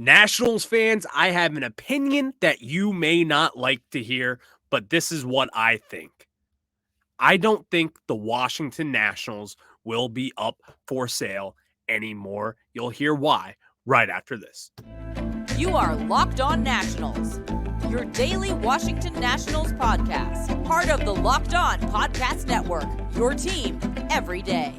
Nationals fans, I have an opinion that you may not like to hear, but this is what I think. I don't think the Washington Nationals will be up for sale anymore. You'll hear why right after this. You are Locked On Nationals, your daily Washington Nationals podcast, part of the Locked On Podcast Network, your team every day.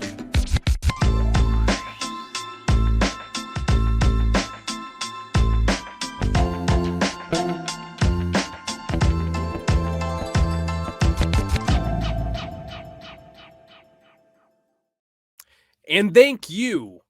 And thank you,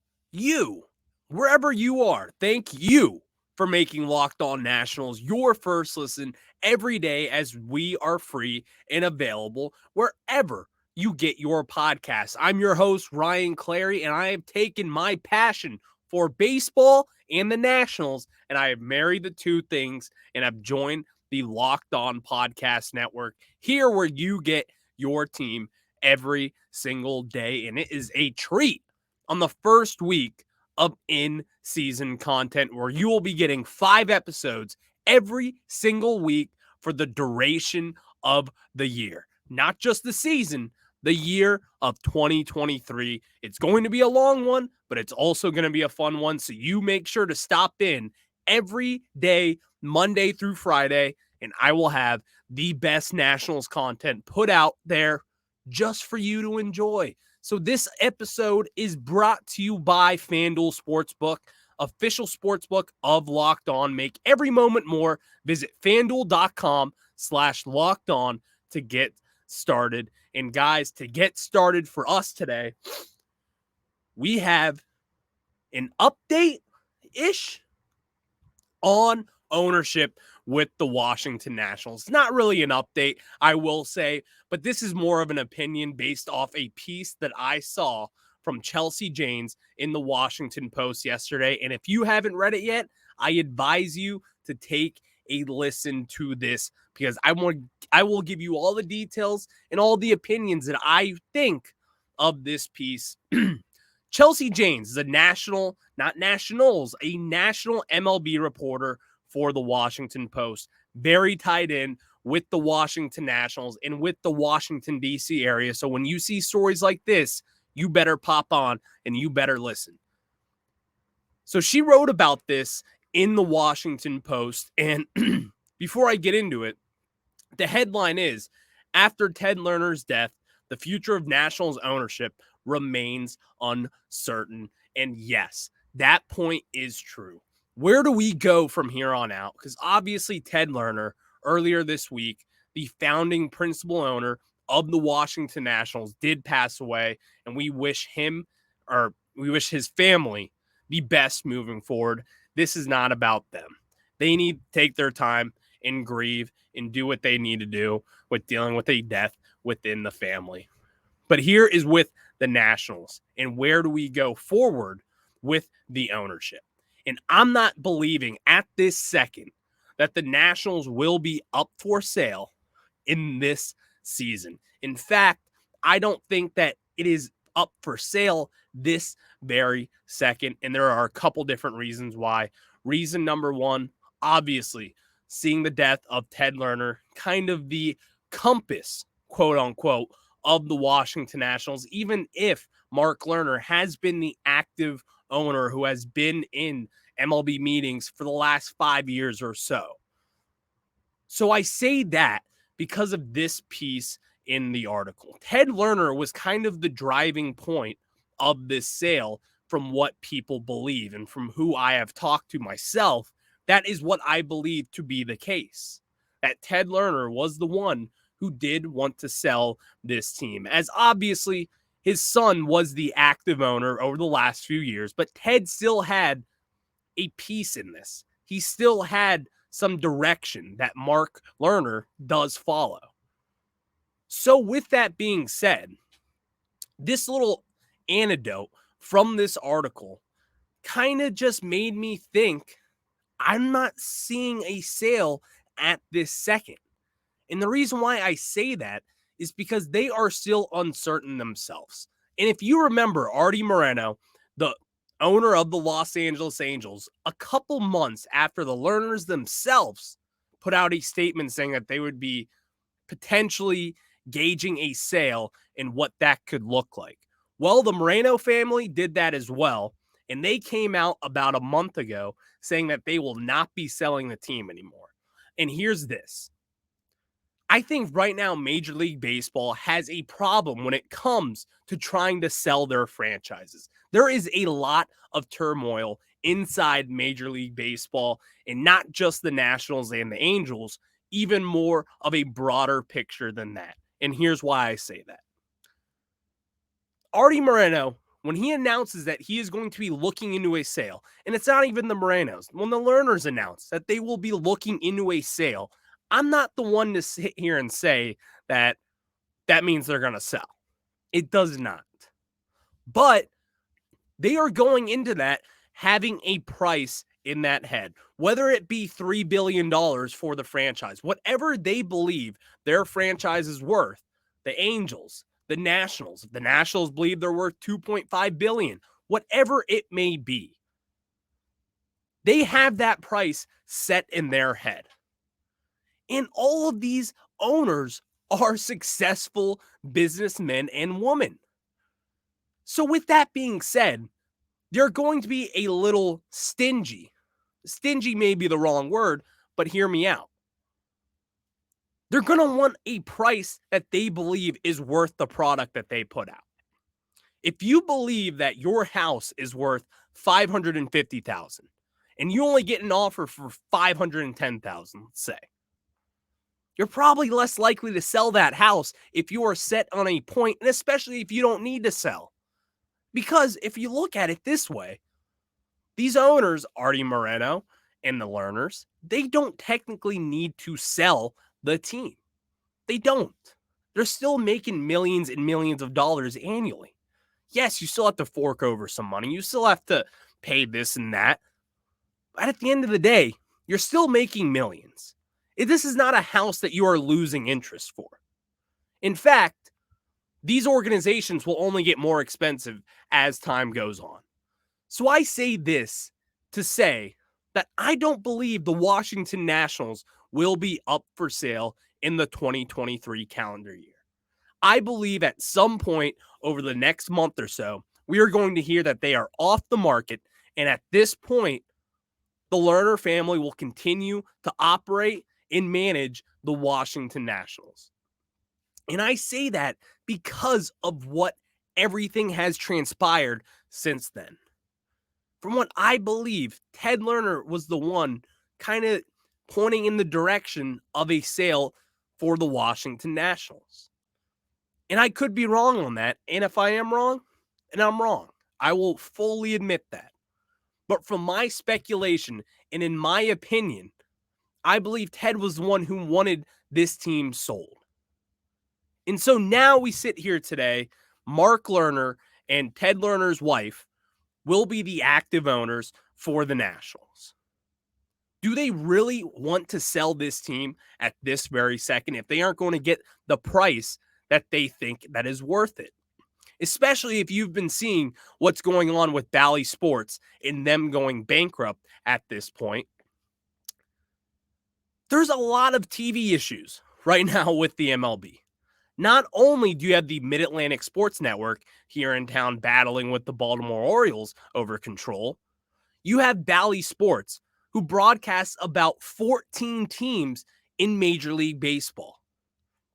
wherever you are, thank you for making Locked On Nationals your first listen every day, as we are free and available wherever you get your podcasts. I'm your host, Ryan Clary, and I have taken my passion for baseball and the Nationals, and I have married the two things, and I've joined the Locked On Podcast Network, here where you get your team every single day, and it is a treat on the first week of in-season content, where you will be getting 5 episodes every single week for the duration of the year. Not just the season, the year of 2023. It's going to be a long one, but it's also going to be a fun one, so you make sure to stop in every day, Monday through Friday, and I will have the best Nationals content put out there just for you to enjoy. So this episode is brought to you by FanDuel Sportsbook, official sportsbook of Locked On. Make every moment more. Visit FanDuel.com/Locked On to get started. And guys, to get started for us today, we have an update-ish on ownership with the Washington Nationals. It's not really an update, I will say, but this is more of an opinion based off a piece that I saw from Chelsea Janes in the Washington Post yesterday. And if you haven't read it yet, I advise you to take a listen to this, because I will give you all the details and all the opinions that I think of this piece. Chelsea Janes is a national MLB reporter for the Washington Post, very tied in with the Washington Nationals and with the Washington, D.C. area. So when you see stories like this, you better pop on and you better listen. So she wrote about this in the Washington Post, and before I get into it, the headline is, after Ted Lerner's death, the future of Nationals ownership remains uncertain. And yes, that point is true. Where do we go from here on out? Because obviously Ted Lerner, earlier this week, the founding principal owner of the Washington Nationals, did pass away, and we wish his family the best moving forward. This is not about them. They need to take their time and grieve and do what they need to do with dealing with a death within the family. But here is with the Nationals, and where do we go forward with the ownership? And I'm not believing at this second that the Nationals will be up for sale in this season. In fact, I don't think that it is up for sale this very second, and there are a couple different reasons why. Reason number one, obviously, seeing the death of Ted Lerner, kind of the compass, quote unquote, of the Washington Nationals, even if Mark Lerner has been the active owner who has been in MLB meetings for the last 5 years or so. So I say that because of this piece in the article. Ted Lerner was kind of the driving point of this sale, from what people believe, and from who I have talked to myself, that is what I believe to be the case. That Ted Lerner was the one who did want to sell this team, as obviously his son was the active owner over the last few years, but Ted still had a piece in this. He still had some direction that Mark Lerner does follow. So with that being said, this little anecdote from this article kind of just made me think, I'm not seeing a sale at this second. And the reason why I say that is because they are still uncertain themselves. And if you remember Artie Moreno, the owner of the Los Angeles Angels, a couple months after the Lerners themselves put out a statement saying that they would be potentially gauging a sale and what that could look like. Well, the Moreno family did that as well, and they came out about a month ago saying that they will not be selling the team anymore. And here's this. I think right now Major League Baseball has a problem when it comes to trying to sell their franchises. There is a lot of turmoil inside Major League Baseball, and not just the Nationals and the Angels, even more of a broader picture than that. And here's why I say that. Artie Moreno, when he announces that he is going to be looking into a sale, and it's not even the Morenos, when the Lerners announce that they will be looking into a sale, I'm not the one to sit here and say that that means they're going to sell. It does not. But they are going into that having a price in that head, whether it be $3 billion for the franchise, whatever they believe their franchise is worth. The Angels, the Nationals, if the Nationals believe they're worth $2.5 billion, whatever it may be, they have that price set in their head. And all of these owners are successful businessmen and women. So with that being said, they're going to be a little stingy. Stingy may be the wrong word, but hear me out. They're going to want a price that they believe is worth the product that they put out. If you believe that your house is worth $550,000 and you only get an offer for $510,000, let's say, you're probably less likely to sell that house if you are set on a point, and especially if you don't need to sell. Because if you look at it this way, these owners, Artie Moreno and the Lerners, they don't technically need to sell the team. They don't. They're still making millions and millions of dollars annually. Yes, you still have to fork over some money. You still have to pay this and that. But at the end of the day, you're still making millions. This is not a house that you are losing interest for. In fact, these organizations will only get more expensive as time goes on. So I say this to say that I don't believe the Washington Nationals will be up for sale in the 2023 calendar year. I believe at some point over the next month or so, we are going to hear that they are off the market. And at this point, the Lerner family will continue to operate and manage the Washington Nationals. And I say that because of what everything has transpired since then. From what I believe, Ted Lerner was the one kind of pointing in the direction of a sale for the Washington Nationals. And I could be wrong on that. And if I am wrong, and I'm wrong, I will fully admit that. But from my speculation and in my opinion, I believe Ted was the one who wanted this team sold. And so now we sit here today, Mark Lerner and Ted Lerner's wife will be the active owners for the Nationals. Do they really want to sell this team at this very second if they aren't going to get the price that they think that is worth it? Especially if you've been seeing what's going on with Bally Sports and them going bankrupt at this point. There's a lot of TV issues right now with the MLB. Not only do you have the Mid-Atlantic Sports Network here in town battling with the Baltimore Orioles over control, you have Bally Sports, who broadcasts about 14 teams in Major League Baseball.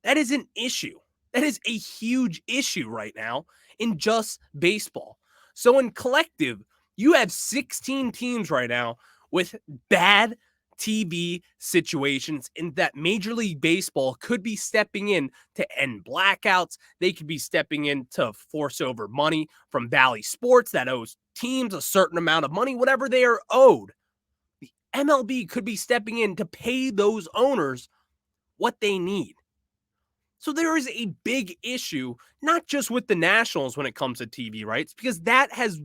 That is an issue. That is a huge issue right now in just baseball. So in collective, you have 16 teams right now with bad TV situations, and that Major League Baseball could be stepping in to end blackouts. They could be stepping in to force over money from Bally Sports that owes teams a certain amount of money, whatever they are owed. The MLB could be stepping in to pay those owners what they need. So there is a big issue, not just with the Nationals when it comes to TV rights, because that has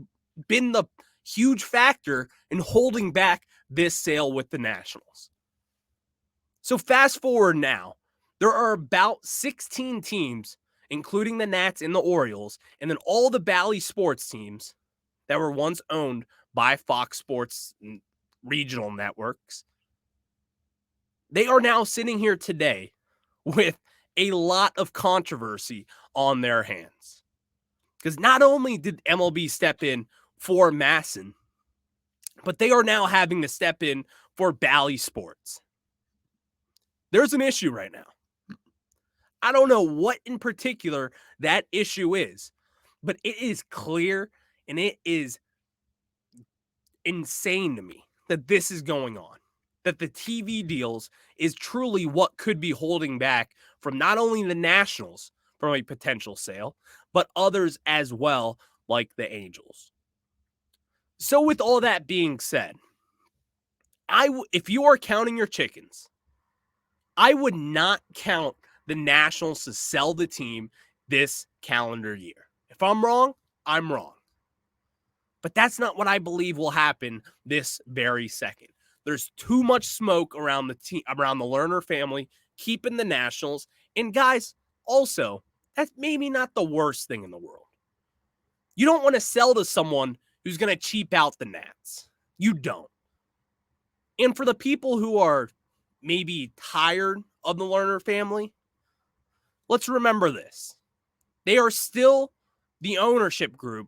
been the huge factor in holding back this sale with the Nationals. So fast forward now, there are about 16 teams, including the Nats and the Orioles, and then all the Bally Sports teams that were once owned by Fox Sports regional networks, they are now sitting here today with a lot of controversy on their hands. Because not only did MLB step in for MASN, but they are now having to step in for Bally Sports. There's an issue right now. I don't know what in particular that issue is, but it is clear and it is insane to me that this is going on. That the TV deals is truly what could be holding back from not only the Nationals from a potential sale, but others as well, like the Angels. So with all that being said, if you are counting your chickens, I would not count the Nationals to sell the team this calendar year. If I'm wrong, I'm wrong. But that's not what I believe will happen this very second. There's too much smoke around the team, around the Lerner family, keeping the Nationals. And guys, also, that's maybe not the worst thing in the world. You don't want to sell to someone who's going to cheap out the Nats. You don't. And for the people who are maybe tired of the Lerner family, let's remember this. They are still the ownership group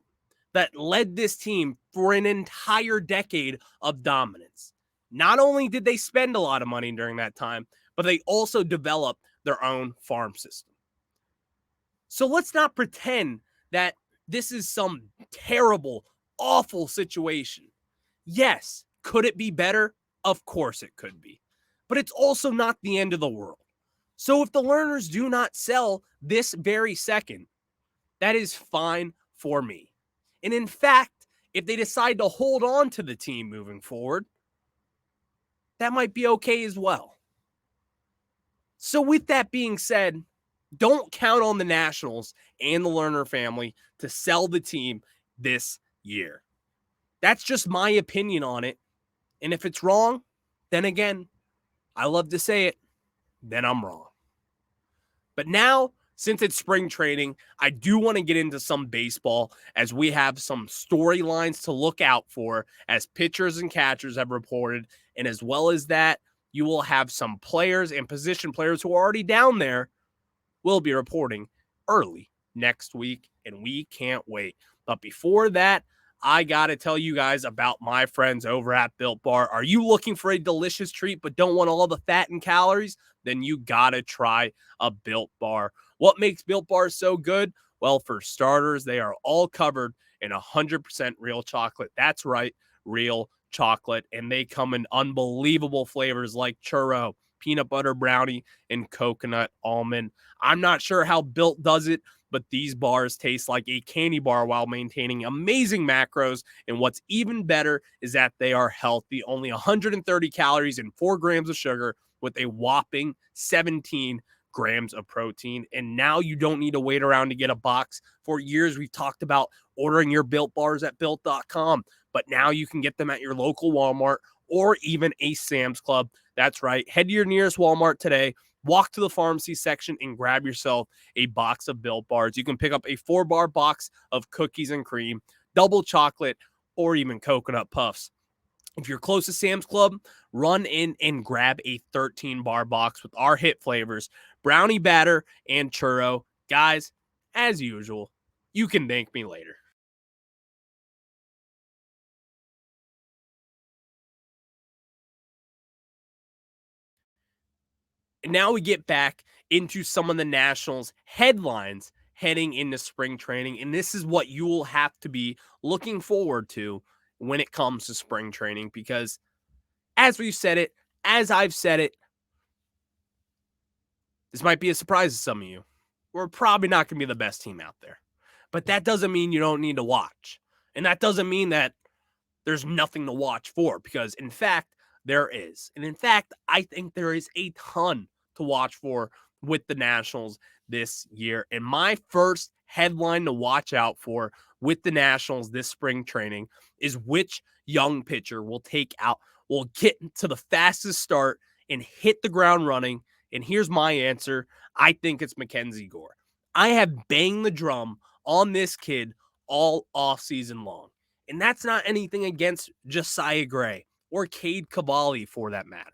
that led this team for an entire decade of dominance. Not only did they spend a lot of money during that time, but they also developed their own farm system. So let's not pretend that this is some terrible, awful situation. Yes, could it be better? Of course it could be. But it's also not the end of the world. So if the Lerners do not sell this very second, that is fine for me. And in fact, if they decide to hold on to the team moving forward, that might be okay as well. So with that being said, don't count on the Nationals and the Lerner family to sell the team this year. That's just my opinion on it. And if it's wrong, then again, I love to say it, then I'm wrong. But now, since it's spring training, I do want to get into some baseball as we have some storylines to look out for as pitchers and catchers have reported. And as well as that, you will have some players and position players who are already down there will be reporting early next week, and we can't wait. But before that, I got to tell you guys about my friends over at Built Bar. Are you looking for a delicious treat but don't want all the fat and calories? Then you got to try a Built Bar. What makes Built Bar so good? Well, for starters, they are all covered in 100% real chocolate. That's right, real chocolate. And they come in unbelievable flavors like churro, peanut butter brownie, and coconut almond. I'm not sure how Built does it, but these bars taste like a candy bar while maintaining amazing macros. And what's even better is that they are healthy. Only 130 calories and 4 grams of sugar with a whopping 17 grams of protein. And now you don't need to wait around to get a box. For years, we've talked about ordering your Built bars at Built.com, but now you can get them at your local Walmart or even a Sam's Club. That's right. Head to your nearest Walmart today. Walk to the pharmacy section and grab yourself a box of Built Bars. You can pick up a 4-bar box of cookies and cream, double chocolate, or even coconut puffs. If you're close to Sam's Club, run in and grab a 13-bar box with our hit flavors, brownie batter and churro. Guys, as usual, you can thank me later. And now we get back into some of the Nationals headlines heading into spring training. And this is what you will have to be looking forward to when it comes to spring training, because as we've said it, as I've said it, this might be a surprise to some of you. We're probably not going to be the best team out there, but that doesn't mean you don't need to watch. And that doesn't mean that there's nothing to watch for, because in fact, there is. And in fact, I think there is a ton to watch for with the Nationals this year. And my first headline to watch out for with the Nationals this spring training is which young pitcher will get to the fastest start and hit the ground running. And here's my answer. I think it's Mackenzie Gore. I have banged the drum on this kid all off season long. And that's not anything against Josiah Gray or Cade Cavalli for that matter.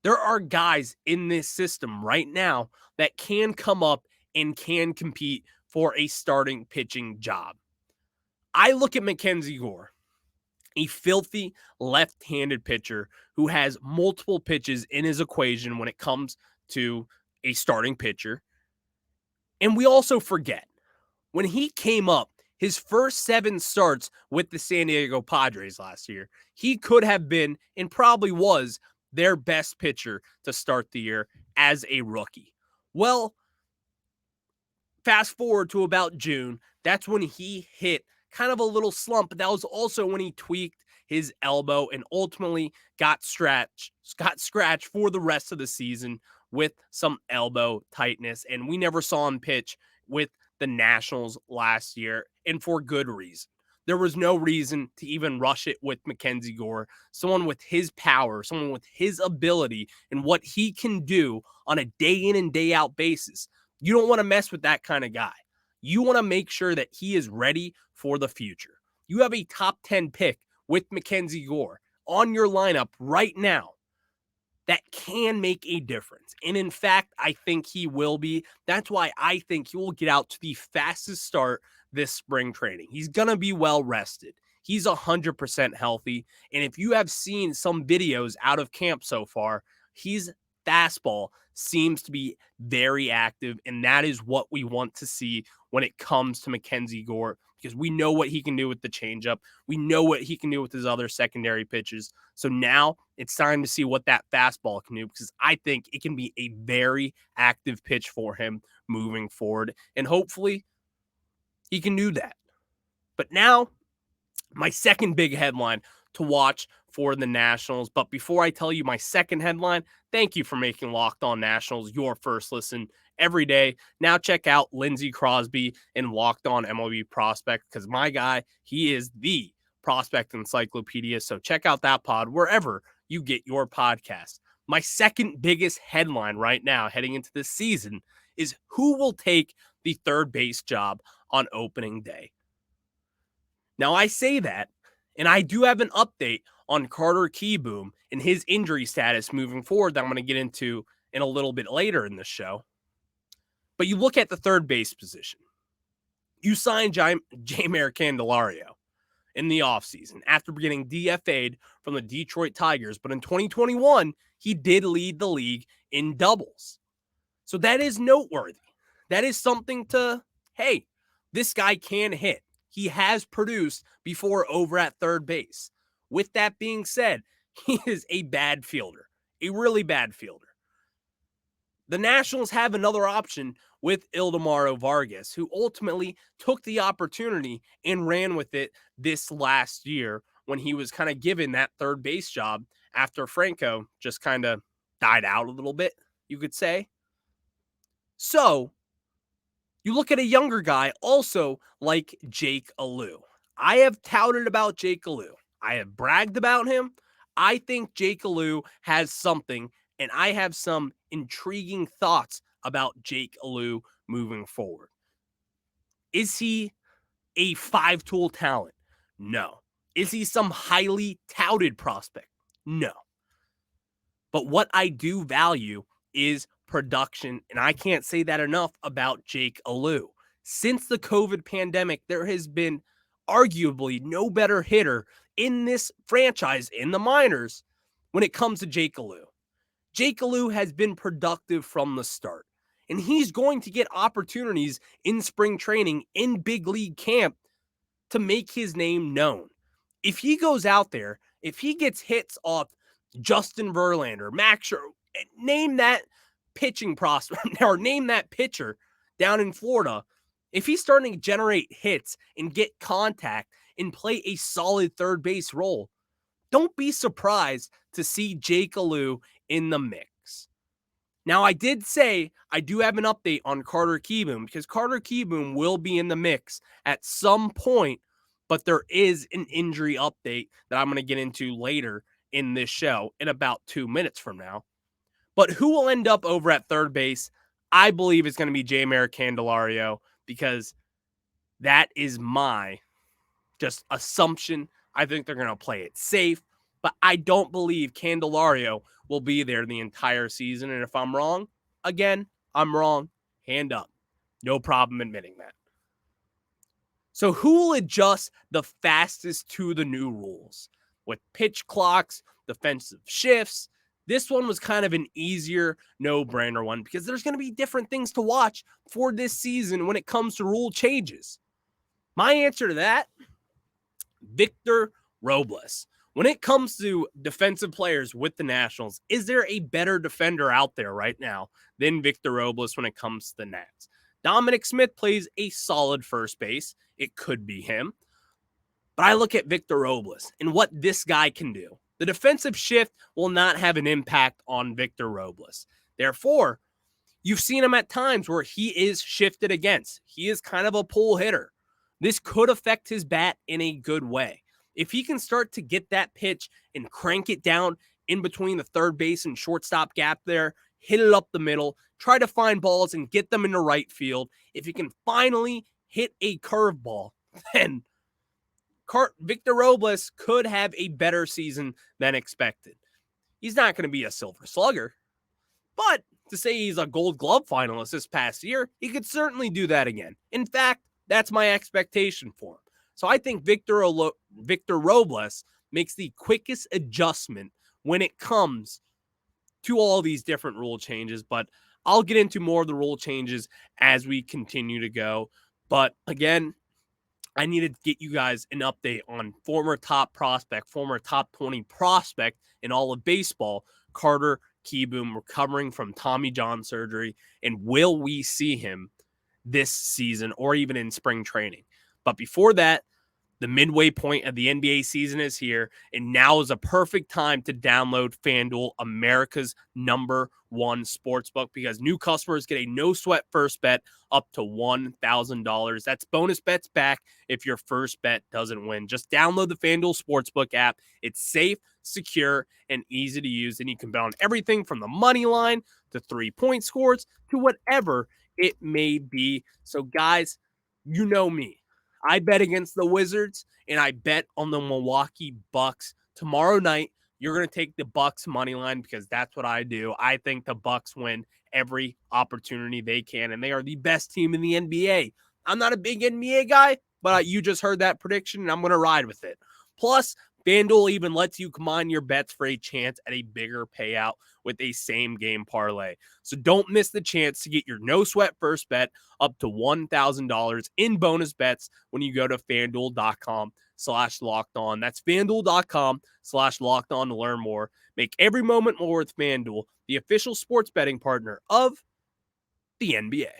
There are guys in this system right now that can come up and can compete for a starting pitching job. I look at Mackenzie Gore, a filthy left-handed pitcher who has multiple pitches in his equation when it comes to a starting pitcher. And we also forget, when he came up, his first 7 starts with the San Diego Padres last year, he could have been and probably was their best pitcher to start the year as a rookie. Well, fast forward to about June, that's when he hit kind of a little slump, but that was also when he tweaked his elbow and ultimately got scratched for the rest of the season with some elbow tightness. And we never saw him pitch with the Nationals last year, and for good reason. There was no reason to even rush it with Mackenzie Gore, someone with his power, someone with his ability and what he can do on a day in and day out basis. You don't want to mess with that kind of guy. You want to make sure that he is ready for the future. You have a top 10 pick with Mackenzie Gore on your lineup right now that can make a difference. And in fact, I think he will be. That's why I think he will get out to the fastest start this spring training. He's going to be well rested. He's 100% healthy. And if you have seen some videos out of camp so far, his fastball seems to be very active. And that is what we want to see when it comes to Mackenzie Gore, because we know what he can do with the changeup. We know what he can do with his other secondary pitches. So now it's time to see what that fastball can do, because I think it can be a very active pitch for him moving forward. And hopefully he can do that. But now, my second big headline to watch for the Nationals. But before I tell you my second headline, thank you for making Locked On Nationals your first listen every day. Now check out Lindsey Crosby and Locked On MLB Prospect, because my guy, he is the prospect encyclopedia. So check out that pod wherever you get your podcast. My second biggest headline right now heading into this season is who will take the third base job on opening day. Now I say that, and I do have an update on Carter Kieboom and his injury status moving forward that I'm going to get into in a little bit later in the show. But you look at the third base position. You signed Jeimer Candelario in the offseason after getting DFA'd from the Detroit Tigers. But in 2021, he did lead the league in doubles. So that is noteworthy. That is something to, hey, this guy can hit. He has produced before over at third base. With that being said, he is a bad fielder, a really bad fielder. The Nationals have another option with Ildemaro Vargas, who ultimately took the opportunity and ran with it this last year when he was kind of given that third base job after Franco just kind of died out a little bit, you could say. So, you look at a younger guy also like Jake Alou. I have touted about Jake Alou. I have bragged about him. I think Jake Alou has something, and I have some intriguing thoughts about Jake Alou moving forward. Is he a 5-tool talent? No. Is he some highly touted prospect? No. But what I do value is production, and I can't say that enough about Jake Alou. Since the COVID pandemic, there has been arguably no better hitter in this franchise in the minors when it comes to Jake Alou. Jake Alou has been productive from the start, and he's going to get opportunities in spring training, in big league camp, to make his name known. If he goes out there, if he gets hits off Justin Verlander, Max Scherzer, name that pitching prospect or name that pitcher down in Florida, if he's starting to generate hits and get contact and play a solid third base role, don't be surprised to see Jake Alou in the mix. Now, I did say I do have an update on Carter Kieboom, because Carter Kieboom will be in the mix at some point, but there is an injury update that I'm going to get into later in this show in about 2 minutes from now. But who will end up over at third base? I believe it's going to be Jeimer Candelario, because that is my just assumption. I think they're going to play it safe, but I don't believe Candelario will be there the entire season. And if I'm wrong, again, I'm wrong. Hand up. No problem admitting that. So who will adjust the fastest to the new rules? With pitch clocks, defensive shifts, this one was kind of an easier no-brainer one because there's going to be different things to watch for this season when it comes to rule changes. My answer to that, Victor Robles. When it comes to defensive players with the Nationals, is there a better defender out there right now than Victor Robles when it comes to the Nats? Dominic Smith plays a solid first base. It could be him. But I look at Victor Robles and what this guy can do. The defensive shift will not have an impact on Victor Robles. Therefore, you've seen him at times where he is shifted against. He is kind of a pull hitter. This could affect his bat in a good way. If he can start to get that pitch and crank it down in between the third base and shortstop gap there, hit it up the middle, try to find balls and get them into right field. If he can finally hit a curveball, then Victor Robles could have a better season than expected. He's not going to be a silver slugger, but to say he's a Gold Glove finalist this past year, he could certainly do that again. In fact, that's my expectation for him. So I think Victor Robles makes the quickest adjustment when it comes to all these different rule changes, but I'll get into more of the rule changes as we continue to go. But again, I need to get you guys an update on former top prospect, former top 20 prospect in all of baseball, Carter Kieboom, recovering from Tommy John surgery. And will we see him this season or even in spring training? But before that, the midway point of the NBA season is here, and now is a perfect time to download FanDuel, America's #1 sportsbook, because new customers get a no-sweat first bet up to $1,000. That's bonus bets back if your first bet doesn't win. Just download the FanDuel Sportsbook app. It's safe, secure, and easy to use, and you can bet on everything from the money line to three-point scores to whatever it may be. So, guys, you know me. I bet against the Wizards, and I bet on the Milwaukee Bucks. Tomorrow night, you're going to take the Bucks money line because that's what I do. I think the Bucks win every opportunity they can, and they are the best team in the NBA. I'm not a big NBA guy, but you just heard that prediction, and I'm going to ride with it. Plus, FanDuel even lets you combine your bets for a chance at a bigger payout with a same-game parlay. So don't miss the chance to get your no-sweat first bet up to $1,000 in bonus bets when you go to FanDuel.com/lockedon. That's FanDuel.com/lockedon to learn more. Make every moment more with FanDuel, the official sports betting partner of the NBA.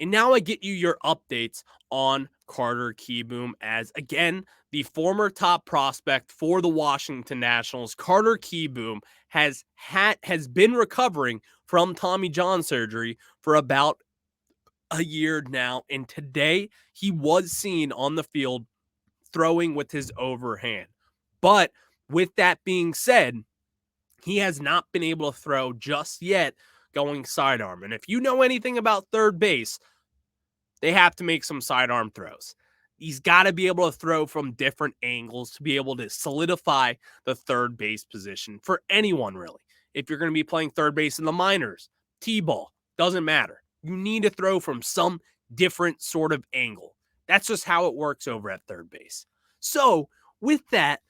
And now I get you your updates on Carter Kieboom, as again, the former top prospect for the Washington Nationals, Carter Kieboom, has been recovering from Tommy John surgery for about a year now. And today he was seen on the field throwing with his overhand. But with that being said, he has not been able to throw just yet going sidearm. And if you know anything about third base, they have to make some sidearm throws. He's got to be able to throw from different angles to be able to solidify the third base position for anyone, really. If you're going to be playing third base in the minors, T-ball, doesn't matter. You need to throw from some different sort of angle. That's just how it works over at third base. So, with that,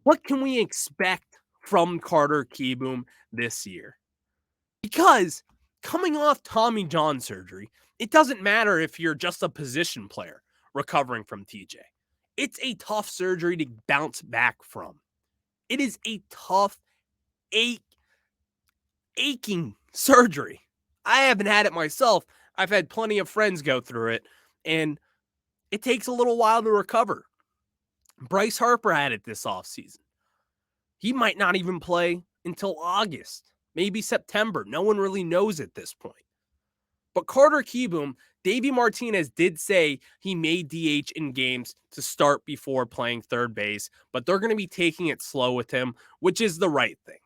what can we expect from Carter Kieboom this year? Because coming off Tommy John surgery, it doesn't matter if you're just a position player recovering from TJ. It's a tough surgery to bounce back from. It is a tough, aching surgery. I haven't had it myself. I've had plenty of friends go through it, and it takes a little while to recover. Bryce Harper had it this offseason. He might not even play until August, maybe September. No one really knows at this point. But Carter Kieboom, Davey Martinez did say he may DH in games to start before playing third base, but they're going to be taking it slow with him, which is the right thing.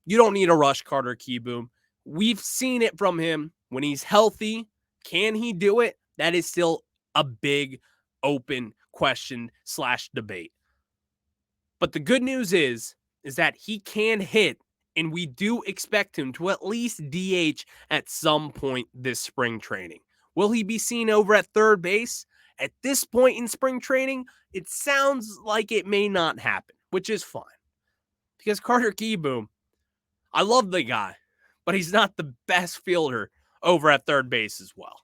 You don't need to rush Carter Kieboom. we've seen it from him when he's healthy. Can he do it? That is still a big open question / debate. But the good news is that he can hit, and we do expect him to at least DH at some point this spring training. Will he be seen over at third base? At this point in spring training, it sounds like it may not happen, which is fine. Because Carter Kieboom, I love the guy, but he's not the best fielder over at third base as well.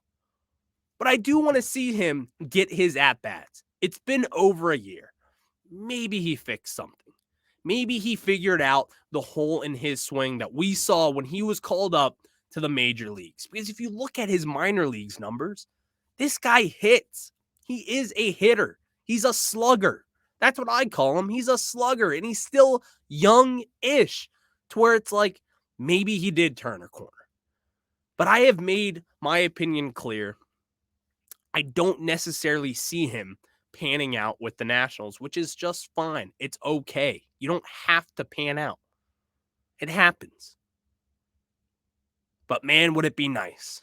But I do want to see him get his at-bats. It's been over a year. Maybe he fixed something. Maybe he figured out the hole in his swing that we saw when he was called up to the major leagues. Because if you look at his minor leagues numbers, this guy hits. He is a hitter. He's a slugger. That's what I call him. He's a slugger, and he's still young-ish to where it's like maybe he did turn a corner. But I have made my opinion clear. I don't necessarily see him panning out with the Nationals, which is just fine. It's okay. You don't have to pan out. It happens. But man, would it be nice.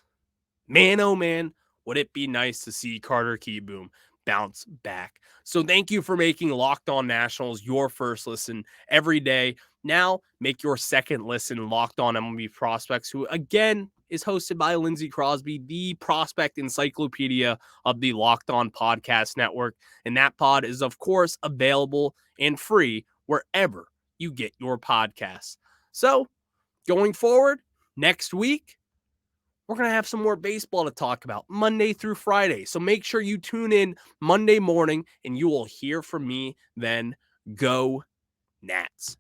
Man, oh man, would it be nice to see Carter Kieboom bounce back. So thank you for making Locked On Nationals your first listen every day. Now make your second listen Locked On MLB Prospects, who again is hosted by Lindsey Crosby, the prospect encyclopedia of the Locked On Podcast Network. And that pod is, of course, available and free wherever you get your podcasts. So going forward, next week, we're going to have some more baseball to talk about Monday through Friday. So make sure you tune in Monday morning and you will hear from me then. Go Nats.